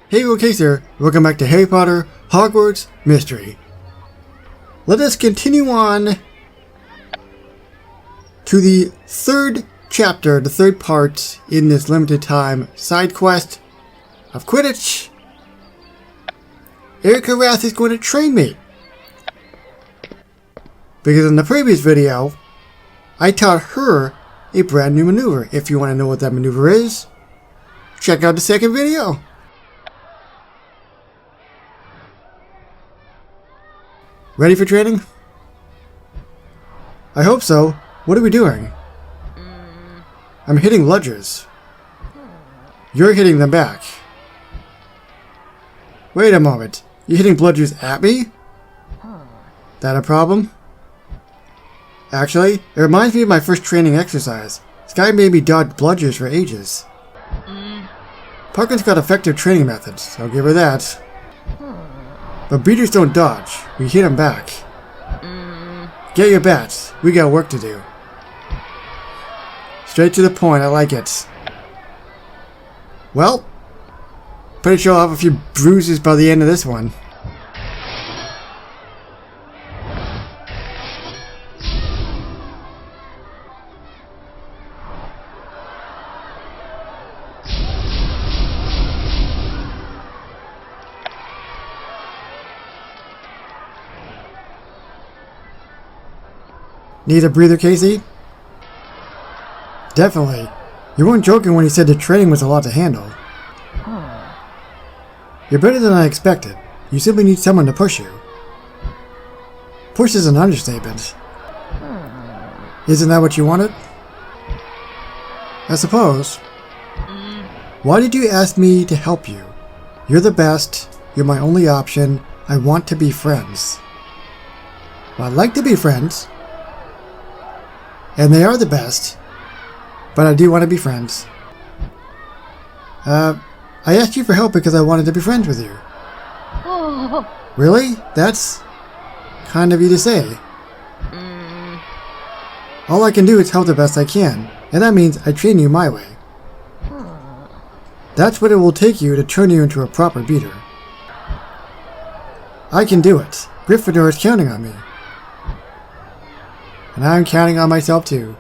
Hey, Case here. Welcome back to Harry Potter Hogwarts Mystery. Let us continue on to the third chapter, the third part in this limited time side quest of Quidditch. Erika Rath is going to train me. Because in the previous video, I taught her a brand new maneuver. If you want to know what that maneuver is, check out the second video. Ready for training? I hope so. What are we doing? I'm hitting bludgers. You're hitting them back. Wait a moment. You're hitting bludgers at me? That a problem? Actually, it reminds me of my first training exercise. Skye made me dodge bludgers for ages. Parkin's got effective training methods, I'll give her that. But beaters don't dodge, we hit them back. Get your bats, we got work to do. Straight to the point, I like it. Well, pretty sure I'll have a few bruises by the end of this one. Need a breather, Casey? Definitely. You weren't joking when you said the training was a lot to handle. You're better than I expected. You simply need someone to push you. Push is an understatement. Isn't that what you wanted? I suppose. Why did you ask me to help you? You're the best. You're my only option. I want to be friends. Well, I'd like to be friends. And they are the best. But I do want to be friends. I asked you for help because I wanted to be friends with you. Really? That's kind of you to say. All I can do is help the best I can. And that means I train you my way. That's what it will take you to turn you into a proper beater. I can do it. Gryffindor is counting on me. And I'm counting on myself too.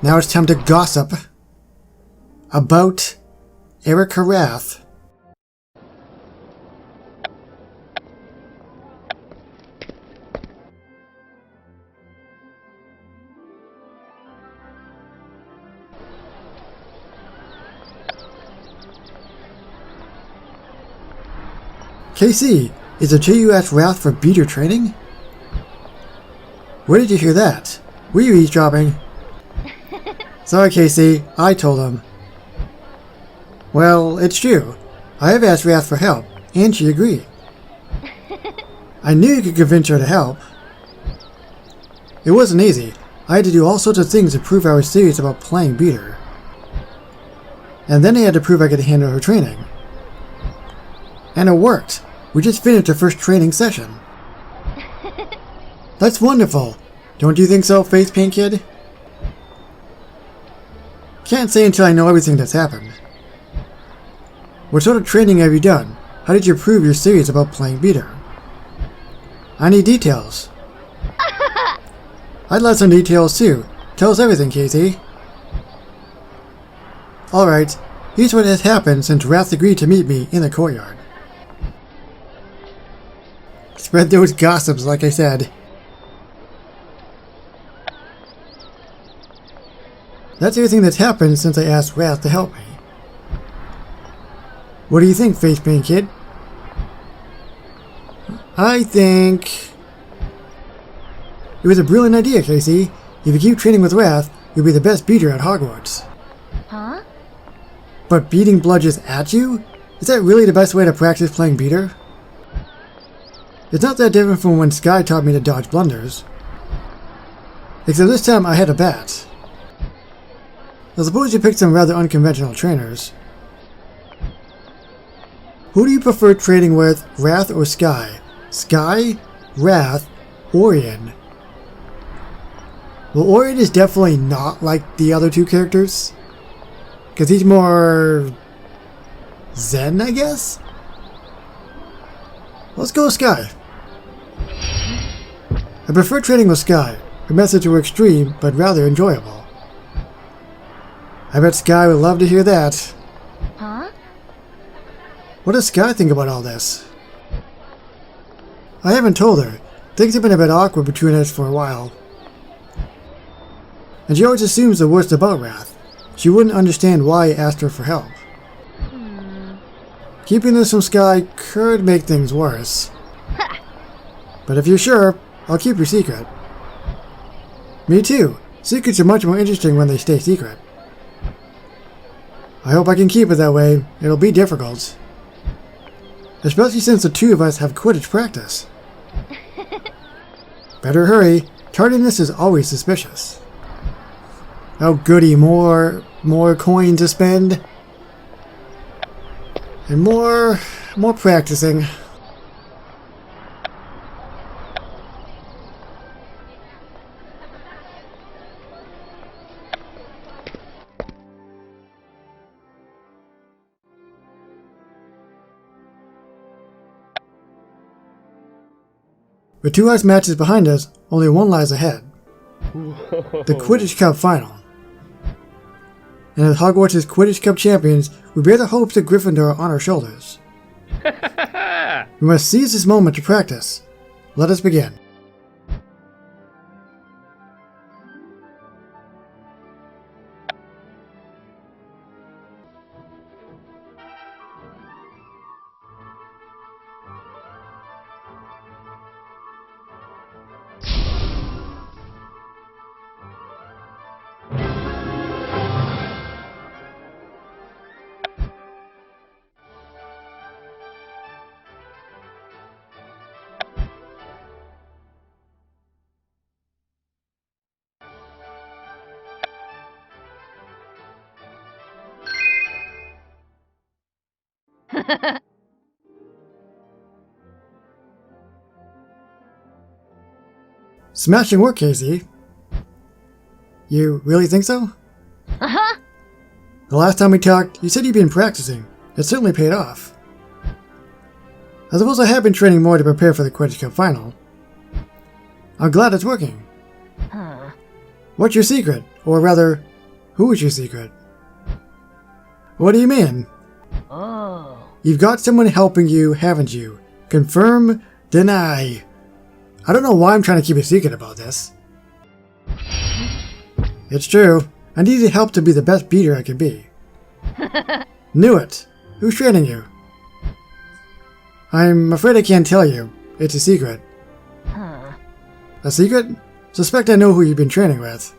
Now it's time to gossip about Erika Rath. KC, is it you asked Rath for beater training? Where did you hear that? Were you eavesdropping? Sorry, Casey, I told him. Well, it's true. I have asked Rath for help, and she agreed. I knew you could convince her to help. It wasn't easy. I had to do all sorts of things to prove I was serious about playing beater. And then I had to prove I could handle her training. And it worked. We just finished our first training session. That's wonderful. Don't you think so, Face Paint Kid? Can't say until I know everything that's happened. What sort of training have you done? How did you prove you're serious about playing beater? I need details. I'd like some details too. Tell us everything, Casey. Alright, here's what has happened since Rath agreed to meet me in the courtyard. Spread those gossips, like I said. That's everything that's happened since I asked Rath to help me. What do you think, Face Paint Kid? I think it was a brilliant idea, Casey. If you keep training with Rath, you'll be the best beater at Hogwarts. Huh? But beating bludgers at you? Is that really the best way to practice playing beater? It's not that different from when Skye taught me to dodge blunders. Except this time I had a bat. I suppose you picked some rather unconventional trainers. Who do you prefer training with, Rath or Skye? Skye, Rath, Orion. Well, Orion is definitely not like the other two characters. Because he's more zen, I guess? Let's go with Skye. I prefer training with Skye. Her methods were extreme, but rather enjoyable. I bet Skye would love to hear that. Huh? What does Skye think about all this? I haven't told her. Things have been a bit awkward between us for a while. And she always assumes the worst about Rath. She wouldn't understand why I asked her for help. Keeping this from Skye could make things worse. But if you're sure, I'll keep your secret. Me too. Secrets are much more interesting when they stay secret. I hope I can keep it that way. It'll be difficult. Especially since the two of us have Quidditch practice. Better hurry. Tardiness is always suspicious. Oh goody, more coins to spend. And more practicing. With 2 ice matches behind us, only one lies ahead. The Quidditch Cup Final. And as Hogwarts' Quidditch Cup champions, we bear the hopes of Gryffindor on our shoulders. We must seize this moment to practice. Let us begin. Smashing work, Casey. You really think so? Uh-huh. The last time we talked, you said you'd been practicing. It certainly paid off. I suppose I have been training more to prepare for the Quidditch Cup Final. I'm glad it's working. Huh. What's your secret? Or rather, who is your secret? What do you mean? Oh. You've got someone helping you, haven't you? Confirm, deny. I don't know why I'm trying to keep a secret about this. It's true. I needed help to be the best beater I can be. Knew it. Who's training you? I'm afraid I can't tell you. It's a secret. Huh. A secret? Suspect I know who you've been training with.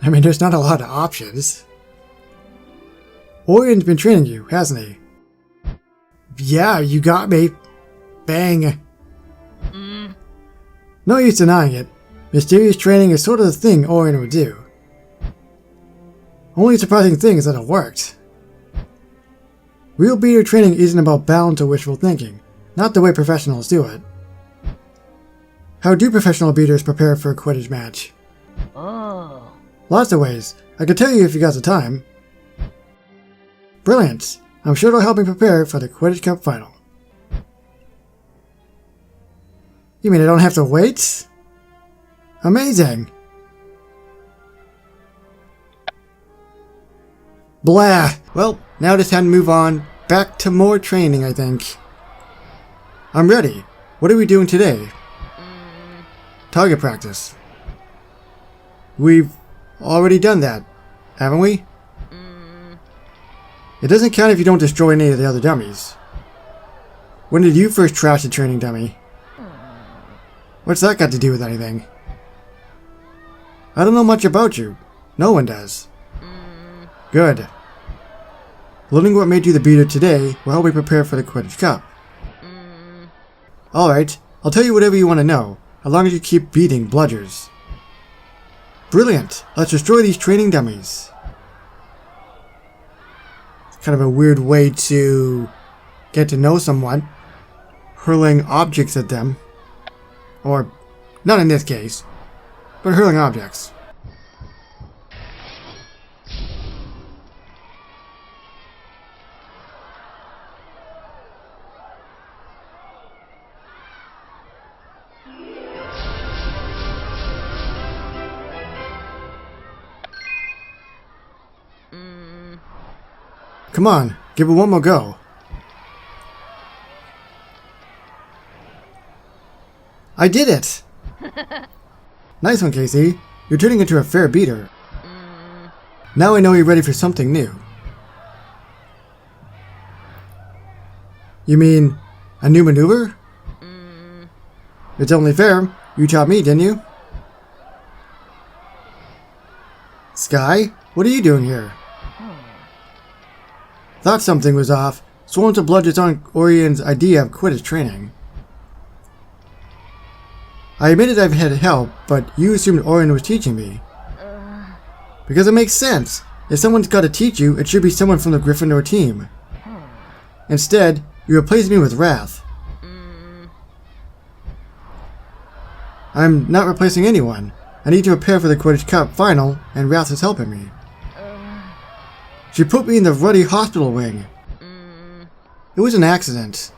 I mean, there's not a lot of options. Orion's been training you, hasn't he? Yeah, you got me. Bang. No use denying it. Mysterious training is sort of the thing Orion would do. Only surprising thing is that it worked. Real beater training isn't about balance or wishful thinking, not the way professionals do it. How do professional beaters prepare for a Quidditch match? Oh. Lots of ways. I could tell you if you got the time. Brilliant. I'm sure it'll help me prepare for the Quidditch Cup Final. You mean I don't have to wait? Amazing. Blah. Well, now it's time to move on. Back to more training, I think. I'm ready. What are we doing today? Target practice. We've already done that, haven't we? It doesn't count if you don't destroy any of the other dummies. When did you first trash a training dummy? What's that got to do with anything? I don't know much about you. No one does. Good. Learning what made you the beater today will help me prepare for the Quidditch Cup. Alright, I'll tell you whatever you want to know, as long as you keep beating bludgers. Brilliant! Let's destroy these training dummies. It's kind of a weird way to get to know someone. Hurling objects at them. Or, not in this case, but hurling objects. Come on, give it one more go. I did it! Nice one, Casey. You're turning into a fair beater. Now I know you're ready for something new. You mean a new maneuver? It's only fair. You taught me, didn't you? Skye, what are you doing here? Thought something was off. Sworn to bludgeons on Orion's idea of Quidditch training. I admitted I've had help, but you assumed Orion was teaching me. Because it makes sense. If someone's got to teach you, it should be someone from the Gryffindor team. Instead, you replaced me with Rath. I'm not replacing anyone. I need to prepare for the Quidditch Cup final, and Rath is helping me. She put me in the ruddy hospital wing. It was an accident.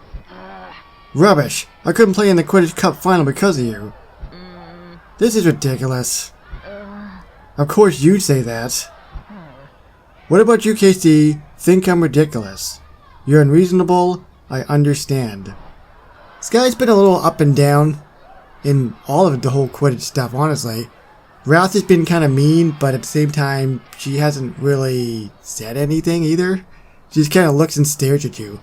Rubbish. I couldn't play in the Quidditch Cup final because of you. This is ridiculous. Of course you'd say that. What about you, Casey? Think I'm ridiculous. You're unreasonable. I understand. Skye's been a little up and down in all of the whole Quidditch stuff, honestly. Rath has been kind of mean, but at the same time, she hasn't really said anything either. She just kind of looks and stares at you.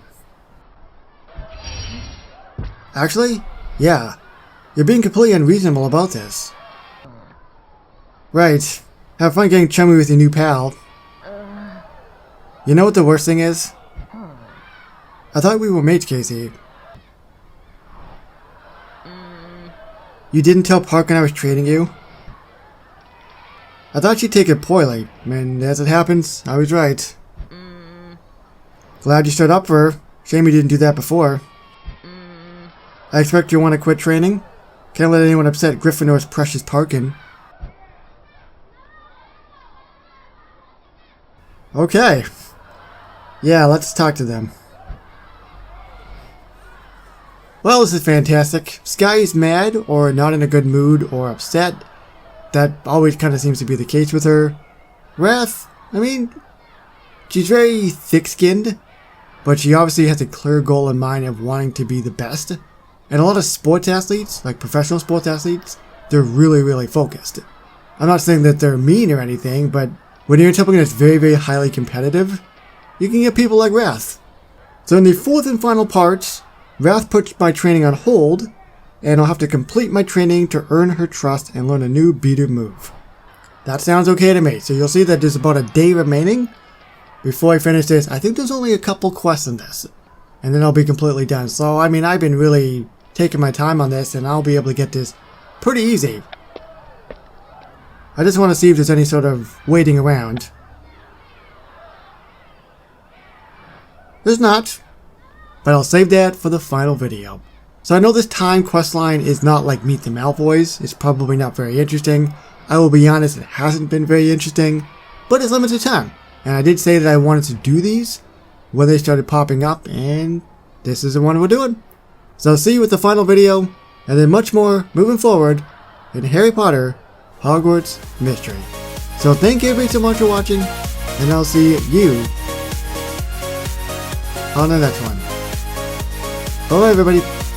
Actually, yeah. You're being completely unreasonable about this. Right. Have fun getting chummy with your new pal. You know what the worst thing is? I thought we were mates, Casey. You didn't tell Parker I was training you? I thought you'd take it poorly, and as it happens, I was right. Glad you stood up for her. Shame you didn't do that before. I expect you want to quit training? Can't let anyone upset Gryffindor's precious Parkin. Okay. Yeah, let's talk to them. Well, this is fantastic. Skye is mad, or not in a good mood, or upset. That always kind of seems to be the case with her. Rath, I mean, she's very thick-skinned, but she obviously has a clear goal in mind of wanting to be the best. And a lot of sports athletes, like professional sports athletes, they're really, really focused. I'm not saying that they're mean or anything, but when you're in something that's very, very highly competitive, you can get people like Rath. So in the fourth and final part, Rath puts my training on hold, and I'll have to complete my training to earn her trust and learn a new beater move. That sounds okay to me. So you'll see that there's about a day remaining. Before I finish this, I think there's only a couple quests in this, and then I'll be completely done. So, I mean, I've been really taking my time on this, and I'll be able to get this pretty easy. I just want to see if there's any sort of waiting around. There's not, but I'll save that for the final video. So I know this time quest line is not like Meet the Malfoys. It's probably not very interesting. I will be honest, it hasn't been very interesting, but it's limited time. And I did say that I wanted to do these when they started popping up, and this is the one we're doing. So I'll see you with the final video, and then much more moving forward in Harry Potter Hogwarts Mystery. So thank you everybody so much for watching, and I'll see you on the next one. Bye everybody.